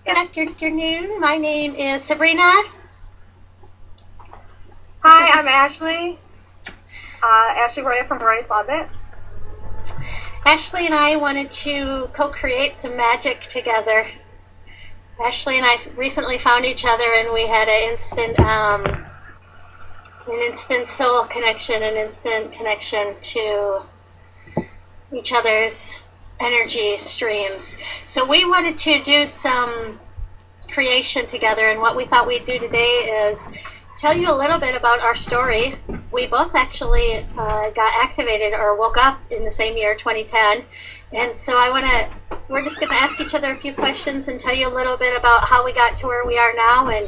Good afternoon. My name is Sabrina. Hi, I'm Ashley. Ashley Roya from Roy's Closet. Ashley and I wanted to co-create some magic together. Ashley and I recently found each other, and we had an instant soul connection, an instant connection to each other's energy streams. So we wanted to do some creation together, and what we thought we'd do today is tell you a little bit about our story. We both actually got activated or woke up in the same year, 2010, and so we're just going to ask each other a few questions and tell you a little bit about how we got to where we are now, and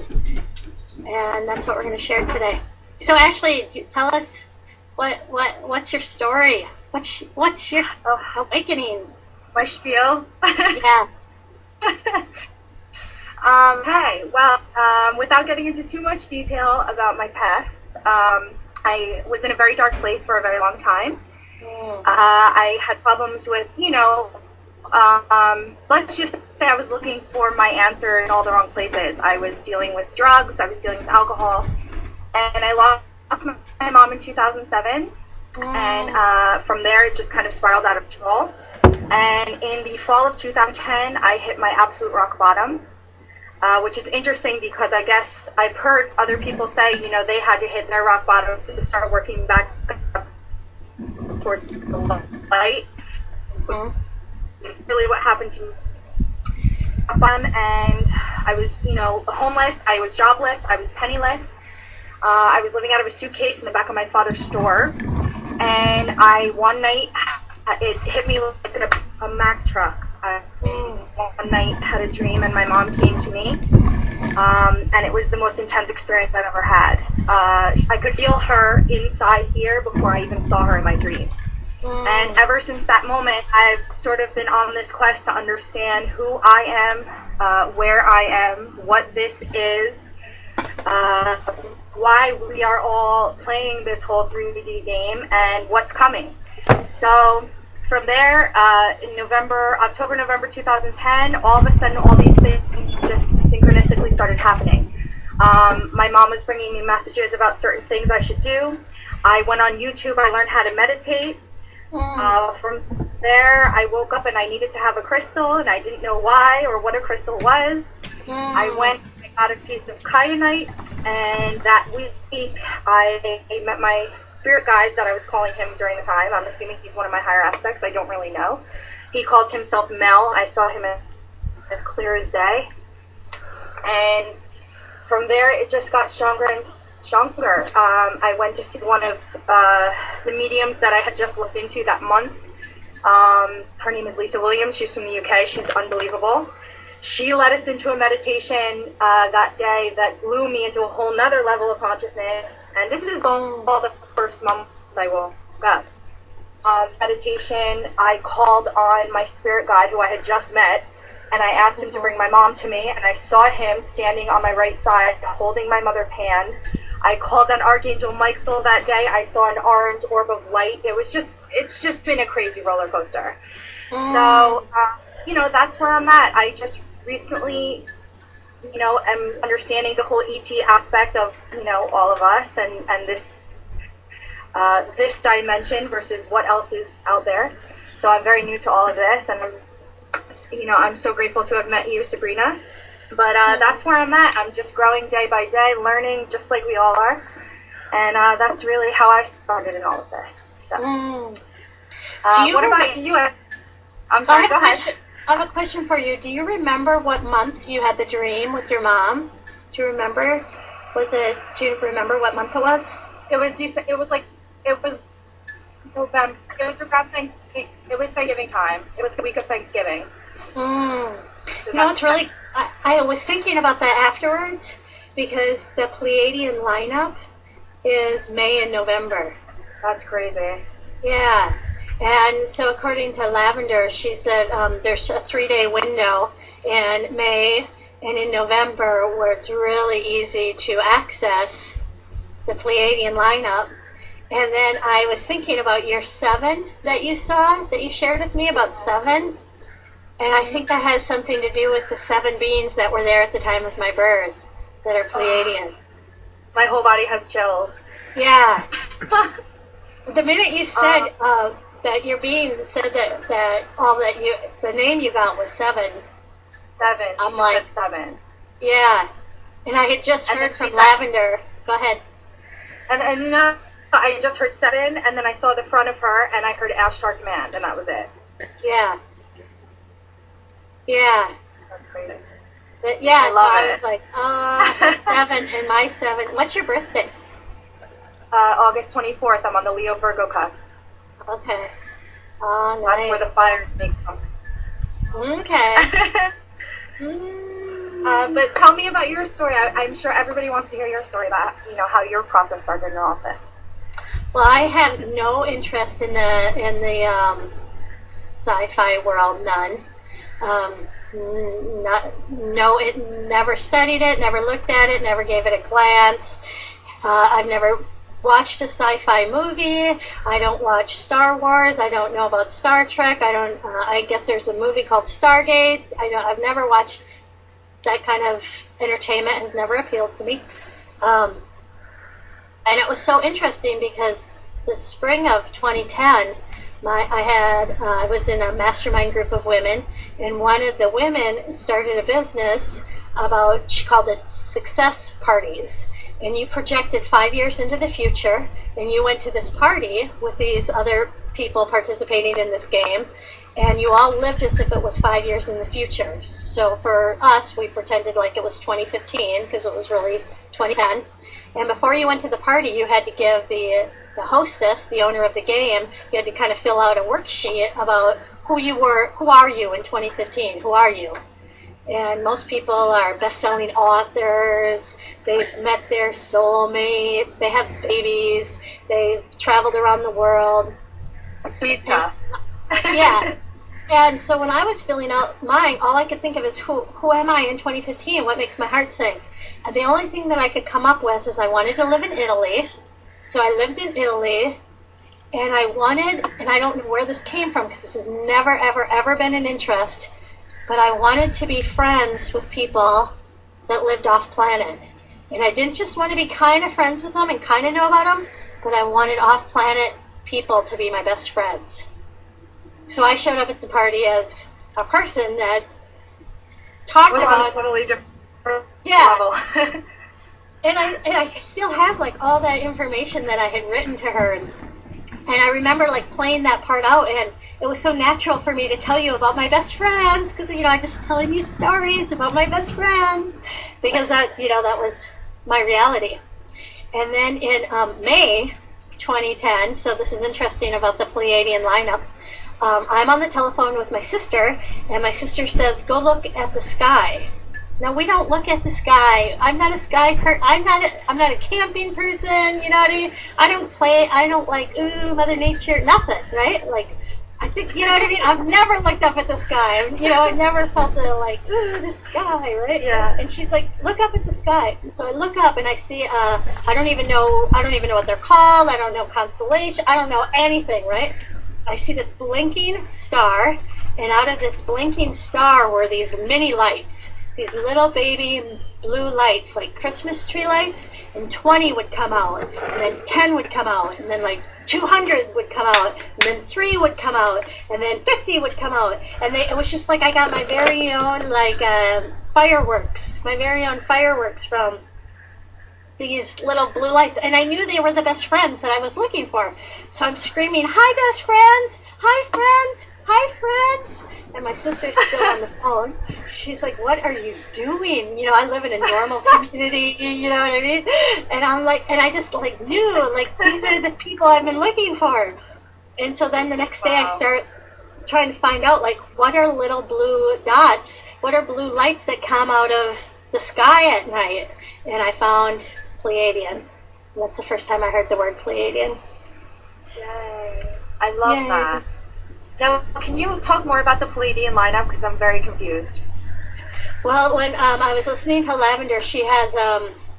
that's what we're going to share today. So Ashley, tell us what's your story? What's your awakening? My spiel? Yeah. Hey, well, without getting into too much detail about my past, I was in a very dark place for a very long time. I had problems with, let's just say I was looking for my answer in all the wrong places. I was dealing with drugs, I was dealing with alcohol, and I lost my mom in 2007. And from there, it just kind of spiraled out of control. And in the fall of 2010, I hit my absolute rock bottom. Which is interesting because I guess I've heard other people say, they had to hit their rock bottom to start working back up towards the light. Really what happened to me. And I was, homeless, I was jobless, I was penniless. I was living out of a suitcase in the back of my father's store. And one night, it hit me like a Mack truck. One night had a dream and my mom came to me, and it was the most intense experience I've ever had. I could feel her inside here before I even saw her in my dream. And ever since that moment, I've sort of been on this quest to understand who I am, where I am, what this is, why we are all playing this whole 3D game, and what's coming. So from there, in October, November 2010, all of a sudden, all these things just synchronistically started happening. My mom was bringing me messages about certain things I should do. I went on YouTube, I learned how to meditate. From there, I woke up and I needed to have a crystal, and I didn't know why or what a crystal was. I went and got a piece of kyanite, and that week I met my spirit guide that I was calling him during the time. I'm assuming he's one of my higher aspects. I don't really know. He calls himself Mel. I saw him as clear as day. And from there, it just got stronger and stronger. I went to see one of the mediums that I had just looked into that month. Her name is Lisa Williams. She's from the UK. She's unbelievable. She led us into a meditation that day that blew me into a whole nother level of consciousness. And this is all the first month I woke up. Meditation, I called on my spirit guide who I had just met, and I asked him to bring my mom to me, and I saw him standing on my right side holding my mother's hand. I called on Archangel Michael that day. I saw an orange orb of light. It's just been a crazy roller coaster. So, that's where I'm at. I just recently, am understanding the whole ET aspect of, all of us and this dimension versus what else is out there. So I'm very new to all of this, and I'm so grateful to have met you, Sabrina. But that's where I'm at. I'm just growing day by day, learning just like we all are. And that's really how I started in all of this. So, what about you? I'm sorry, go ahead. I have a question for you. Do you remember what month you had the dream with your mom? Do you remember? Do you remember what month it was? It was December. It was November. It was around Thanksgiving. It was Thanksgiving time. It was the week of Thanksgiving. It's really, I was thinking about that afterwards because the Pleiadian lineup is May and November. That's crazy. Yeah. And so according to Lavender, she said there's a 3-day window in May and in November where it's really easy to access the Pleiadian lineup. And then I was thinking about year 7 that you saw, that you shared with me about 7. And I think that has something to do with the 7 beings that were there at the time of my birth that are Pleiadian. My whole body has chills. Yeah. The minute you said that your being said that the name you got was 7. 7. I'm like 7. Yeah. And I had just heard from Lavender. Go ahead. And I just heard 7, and then I saw the front of her, and I heard Ashtar Command, and that was it. Yeah. Yeah. That's crazy. But yeah, I love was like, 7 and my 7. What's your birthday? August 24th. I'm on the Leo Virgo cusp. Okay. Oh, nice. That's where the fire snake comes. Okay. But tell me about your story. I'm sure everybody wants to hear your story about, how your process started in all of this. Well, I have no interest in the sci-fi world, none. Never studied it, never looked at it, never gave it a glance. I've never watched a sci-fi movie. I don't watch Star Wars. I don't know about Star Trek. I guess there's a movie called Stargate. I've never watched that kind of entertainment. Has never appealed to me. And it was so interesting because the spring of 2010, I was in a mastermind group of women, and one of the women started a business she called it success parties. And you projected 5 years into the future, and you went to this party with these other people participating in this game, and you all lived as if it was 5 years in the future. So for us, we pretended like it was 2015 because it was really 2010. And before you went to the party, you had to give the hostess, the owner of the game, you had to kind of fill out a worksheet about who are you in 2015, who are you? And most people are best-selling authors, they've met their soulmate, they have babies, they've traveled around the world. Lisa. Yeah. And so when I was filling out mine, all I could think of is who am I in 2015? What makes my heart sing? And the only thing that I could come up with is I wanted to live in Italy. So I lived in Italy, and I don't know where this came from because this has never, ever, ever been an interest, but I wanted to be friends with people that lived off planet. And I didn't just want to be kind of friends with them and kind of know about them, but I wanted off planet people to be my best friends. So I showed up at the party as a person that talked about a totally different level. level. And I still have like all that information that I had written to her, and I remember like playing that part out, and it was so natural for me to tell you about my best friends because I just telling you stories about my best friends because that was my reality. And then in May 2010, so this is interesting about the Pleiadian lineup. I'm on the telephone with my sister, and my sister says, "Go look at the sky." Now, we don't look at the sky. I'm not a sky person. I'm not a camping person, you know what I mean? I don't like, ooh, Mother Nature, nothing, right? Like, I think, you know what I mean? I've never looked up at the sky. I never felt like, ooh, the sky, right? Yeah. And she's like, look up at the sky. And so I look up and I see, I don't even know what they're called. I don't know constellation. I don't know anything, right? I see this blinking star, and out of this blinking star were these mini lights. These little baby blue lights, like Christmas tree lights, and 20 would come out, and then 10 would come out, and then like 200 would come out, and then 3 would come out, and then 50 would come out, and it was just like I got my very own fireworks from these little blue lights, and I knew they were the best friends that I was looking for. So I'm screaming, "Hi, best friends! Hi, friends! Hi, friends!" And my sister's still on the phone. She's like, "What are you doing? I live in a normal community, you know what I mean?" And I'm like, and I just knew, these are the people I've been looking for. And so then the next day I start trying to find out, what are little blue dots? What are blue lights that come out of the sky at night? And I found Pleiadian. And that's the first time I heard the word Pleiadian. Yay. I love that. Now, can you talk more about the Pleiadian lineup? Because I'm very confused. Well, when I was listening to Lavender, she has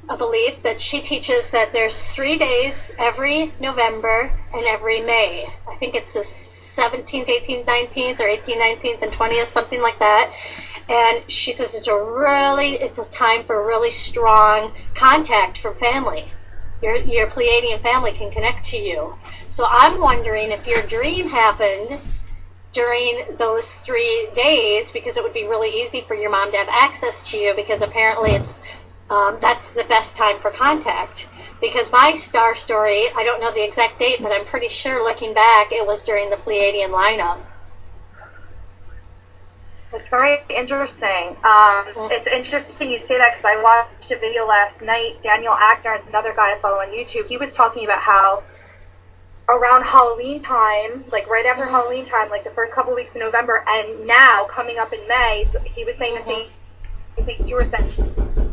a belief that she teaches that there's 3 days every November and every May. I think it's the 17th, 18th, 19th, or 18th, 19th, and 20th, something like that. And she says it's a time for really strong contact from family. Your Pleiadian family can connect to you. So I'm wondering if your dream happened during those 3 days, because it would be really easy for your mom to have access to you, because apparently that's the best time for contact. Because my star story, I don't know the exact date, but I'm pretty sure looking back, it was during the Pleiadian lineup. It's very interesting. It's interesting you say that, because I watched a video last night. Daniel Ackner is another guy I follow on YouTube. He was talking about how around Halloween time, like right after Halloween time, like the first couple of weeks in November, and now coming up in May, he was saying the same things you were saying.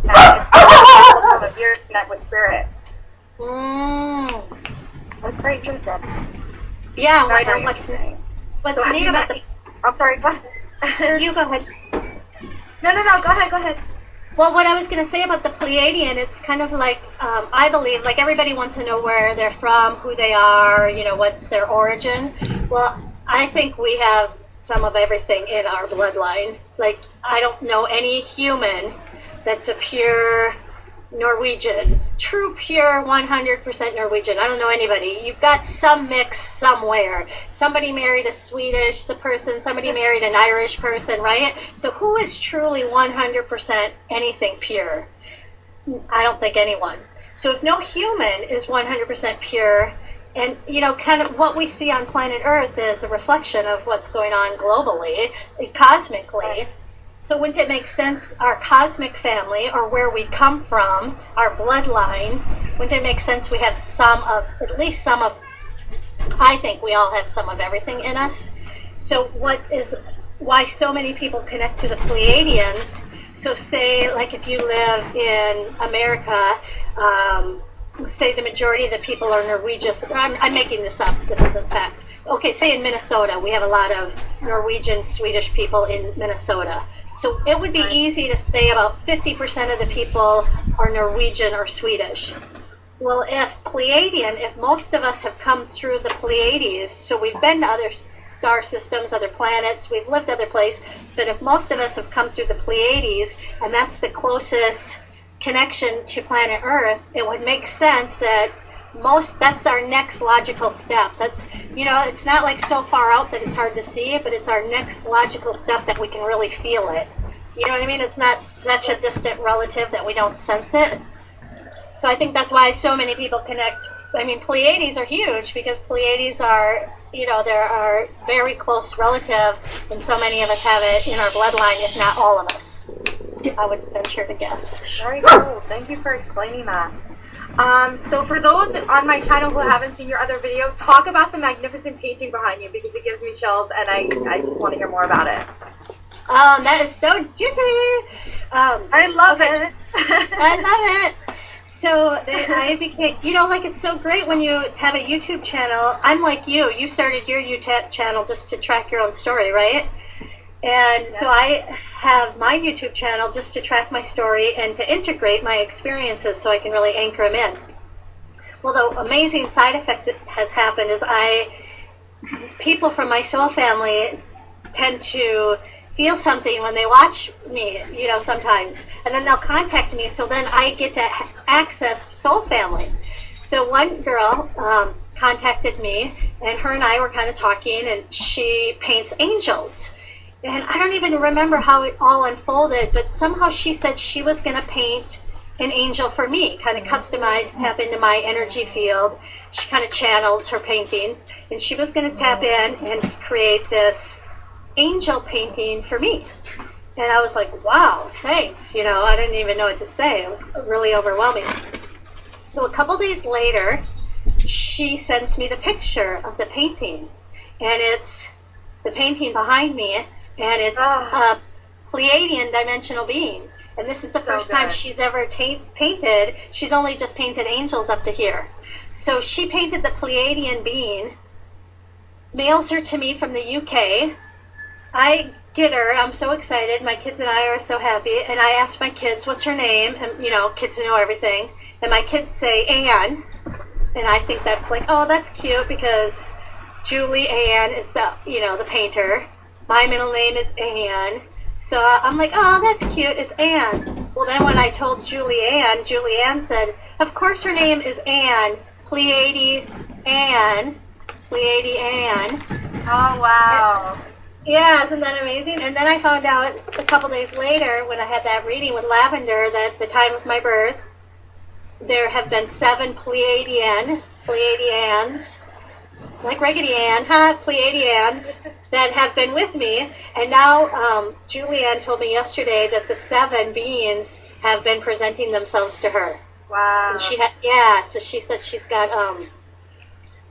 Of your connect with spirit. So it's very interesting. Yeah, very what's so neat about the... I'm sorry, go ahead. You go ahead. No, go ahead. Well, what I was going to say about the Pleiadian, it's kind of like, I believe, like everybody wants to know where they're from, who they are, what's their origin. Well, I think we have some of everything in our bloodline. Like, I don't know any human that's a pure Norwegian, true pure 100% Norwegian. I don't know anybody. You've got some mix somewhere. Somebody married a Swedish person, somebody married an Irish person, right? So who is truly 100% anything pure? I don't think anyone. So if no human is 100% pure, and kind of what we see on planet Earth is a reflection of what's going on globally, cosmically. So wouldn't it make sense, our cosmic family, or where we come from, our bloodline, wouldn't it make sense we have at least some of, I think we all have some of everything in us. So why so many people connect to the Pleiadians? So say, like if you live in America, say the majority of the people are Norwegian. I'm making this up. This isn't fact. Okay, say in Minnesota, we have a lot of Norwegian, Swedish people in Minnesota. So it would be easy to say about 50% of the people are Norwegian or Swedish. Well, if most of us have come through the Pleiades, so we've been to other star systems, other planets, we've lived other places, but if most of us have come through the Pleiades, and that's the closest connection to planet Earth, it would make sense that that's our next logical step. That's, it's not like so far out that it's hard to see it, but it's our next logical step that we can really feel it. You know what I mean? It's not such a distant relative that we don't sense it. So I think that's why so many people connect. I mean, Pleiades are huge, because Pleiades are, they're our very close relative, and so many of us have it in our bloodline, if not all of us. I would venture to guess. Very cool. Thank you for explaining that. So for those on my channel who haven't seen your other video, talk about the magnificent painting behind you, because it gives me chills, and I just want to hear more about it. That is so juicy. I love it. I love it. So I became, it's so great when you have a YouTube channel. I'm like you. You started your YouTube channel just to track your own story, right? And so I have my YouTube channel just to track my story and to integrate my experiences so I can really anchor them in. Well, the amazing side effect that has happened is people from my soul family tend to feel something when they watch me, sometimes. And then they'll contact me, so then I get to access soul family. So one girl contacted me, and her and I were kind of talking, and she paints angels. And I don't even remember how it all unfolded, but somehow she said she was going to paint an angel for me, kind of customized, tap into my energy field. She kind of channels her paintings, and she was going to tap in and create this angel painting for me. And I was like, wow, thanks. I didn't even know what to say. It was really overwhelming. So a couple days later, she sends me the picture of the painting, and it's the painting behind me, and it's a Pleiadian dimensional being. And this is the first time she's ever painted. She's only just painted angels up to here. So she painted the Pleiadian being, mails her to me from the UK. I get her. I'm so excited. My kids and I are so happy. And I asked my kids, what's her name? And, kids know everything. And my kids say Anne. And I think that's like, oh, that's cute, because Julie Ann is the painter. My middle name is Ann. So I'm like, oh, that's cute. It's Ann. Well, then when I told Julie Ann said, of course her name is Ann. Pleiade Ann. Oh, wow. Yeah, isn't that amazing? And then I found out a couple days later when I had that reading with Lavender that at the time of my birth, there have been 7 Pleiadians, like Raggedy Ann, Pleiadians, that have been with me. And now Julianne told me yesterday that the 7 beings have been presenting themselves to her. Wow. And so she said she's got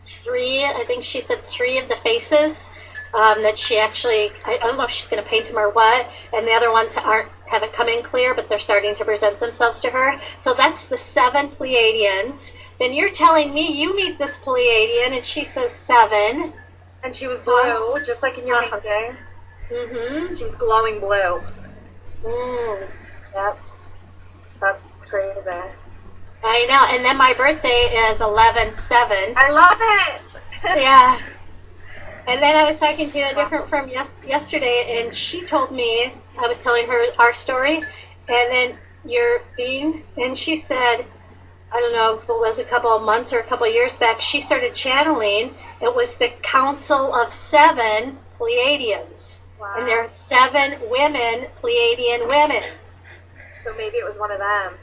3, I think she said 3 of the faces that she actually, I don't know if she's going to paint them or what, and the other ones haven't come in clear, but they're starting to present themselves to her. So that's the 7 Pleiadians. Then you're telling me you meet this Pleiadian, and she says 7. And she was blue, just like in your painting. Mm-hmm. She was glowing blue. Mm. Yep. That's crazy. I know. And then my birthday is 11/7. I love it! Yeah. And then I was talking to a different friend yesterday, and she told me, I was telling her our story, and then your being, and she said, I don't know if it was a couple of months or a couple of years back, she started channeling. It was the Council of 7 Pleiadians. Wow. And there are 7 women, Pleiadian women. So maybe it was one of them.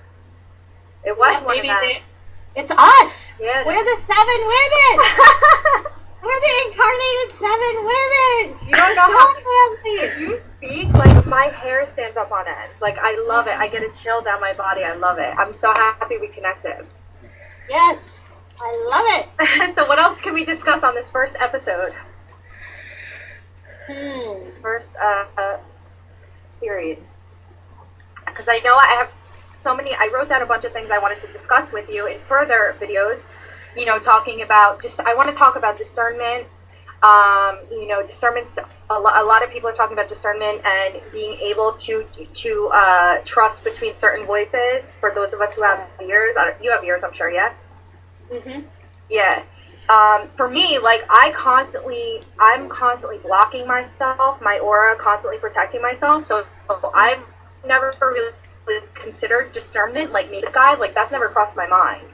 It was one of them. It's us. Yeah, we're the 7 women. We're the incarnated 7 women. You don't know how you speak, like my hair stands up on end. Like I love it. I get a chill down my body. I love it. I'm so happy we connected. Yes, I love it. So what else can we discuss on this first episode? This first series. Because I know I have so many, I wrote down a bunch of things I wanted to discuss with you in further videos. You know, talking about I want to talk about discernment. You know, discernment's a lot of people are talking about discernment and being able to trust between certain voices. For those of us who have ears, you have ears, I'm sure, yeah. Mhm. Yeah. For me, like I'm constantly blocking myself, my aura, constantly protecting myself. So I've never really considered discernment, like music guide, like that's never crossed my mind.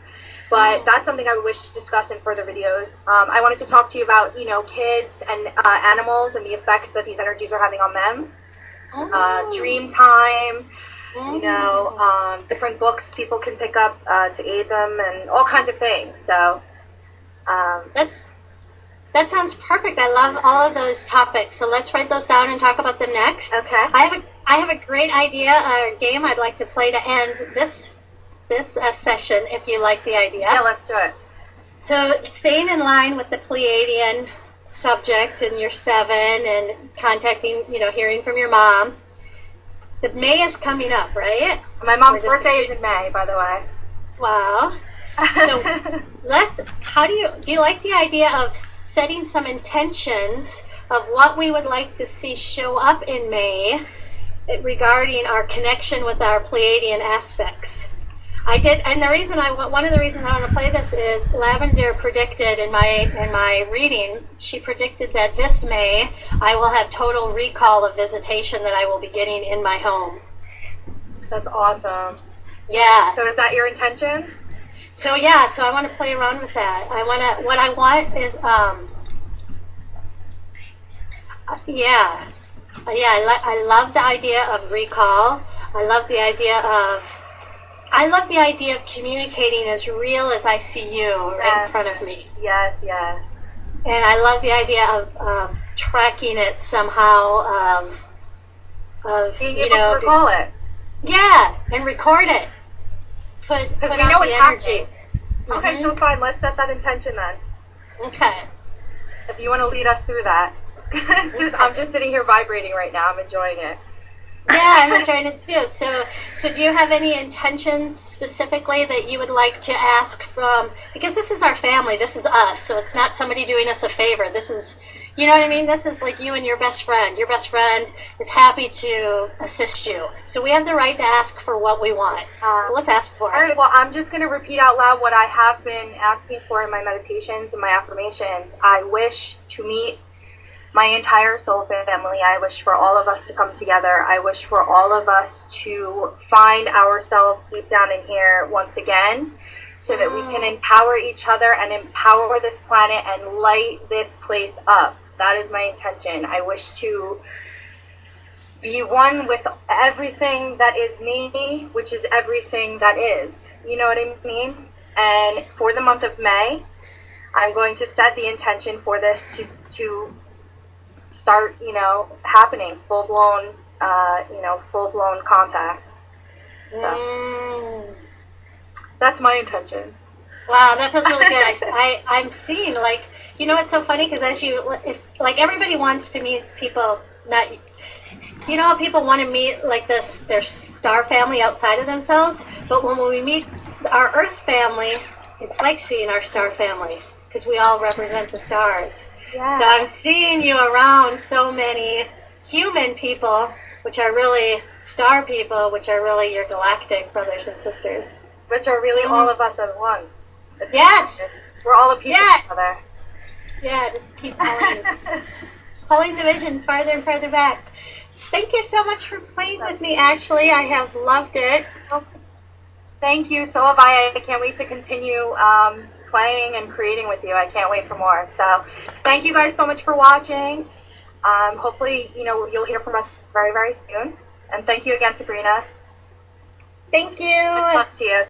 But that's something I would wish to discuss in further videos. I wanted to talk to you about, you know, kids and animals and the effects that these energies are having on them. Dream time, you know, different books people can pick up to aid them and all kinds of things. So that sounds perfect. I love all of those topics. So let's write those down and talk about them next. Okay. I have a great idea, a game I'd like to play to end this session, if you like the idea. Yeah, let's do it. So staying in line with the Pleiadian subject and your 7 and contacting, you know, hearing from your mom. The May is coming up, right? My mom's birthday is in May, by the way. Wow. So do you like the idea of setting some intentions of what we would like to see show up in May regarding our connection with our Pleiadian aspects? I did, and one of the reasons I want to play this is Lavender predicted in my reading. She predicted that this May I will have total recall of visitation that I will be getting in my home. That's awesome. Yeah. So is that your intention? So yeah, so I want to play around with that. What I want is I love the idea of recall. I love the idea of communicating as real as I see you right in front of me. Yes, yes. And I love the idea of tracking it somehow, of being able to recall it. Yeah, and record it. Because we know it's happening. Mm-hmm. Okay, so fine. Let's set that intention then. Okay. If you want to lead us through that. Because I'm just sitting here vibrating right now. I'm enjoying it. Yeah, I'm enjoying it too. So do you have any intentions specifically that you would like to ask from? Because this is our family, this is us. So it's not somebody doing us a favor. This is, you know what I mean? This is like you and your best friend. Your best friend is happy to assist you. So we have the right to ask for what we want. So let's ask for it. All right. Well, I'm just going to repeat out loud what I have been asking for in my meditations and my affirmations. I wish to meet my entire soul family. I wish for all of us to come together. I wish for all of us to find ourselves deep down in here once again, so that we can empower each other and empower this planet and light this place up. That is my intention. I wish to be one with everything that is me, which is everything that is. You know what I mean? And for the month of May, I'm going to set the intention for this to start, happening, full-blown contact. So that's my intention. Wow, that feels really good. I'm seeing, like, it's so funny because everybody wants to meet people, not, how people want to meet, like, their star family outside of themselves, but when we meet our Earth family, it's like seeing our star family because we all represent the stars. Yeah. So I'm seeing you around so many human people, which are really star people, which are really your galactic brothers and sisters. Which are really all of us as one. Yes! We're all a piece of each other. Yeah, just keep pulling the vision farther and farther back. Thank you so much for playing with me, Ashley. I have loved it. Thank you. So have I. I can't wait to continue playing and creating with you. I can't wait for more. So thank you guys so much for watching. Hopefully, you'll hear from us very, very soon. And thank you again, Sabrina. Thank you. Much love to you.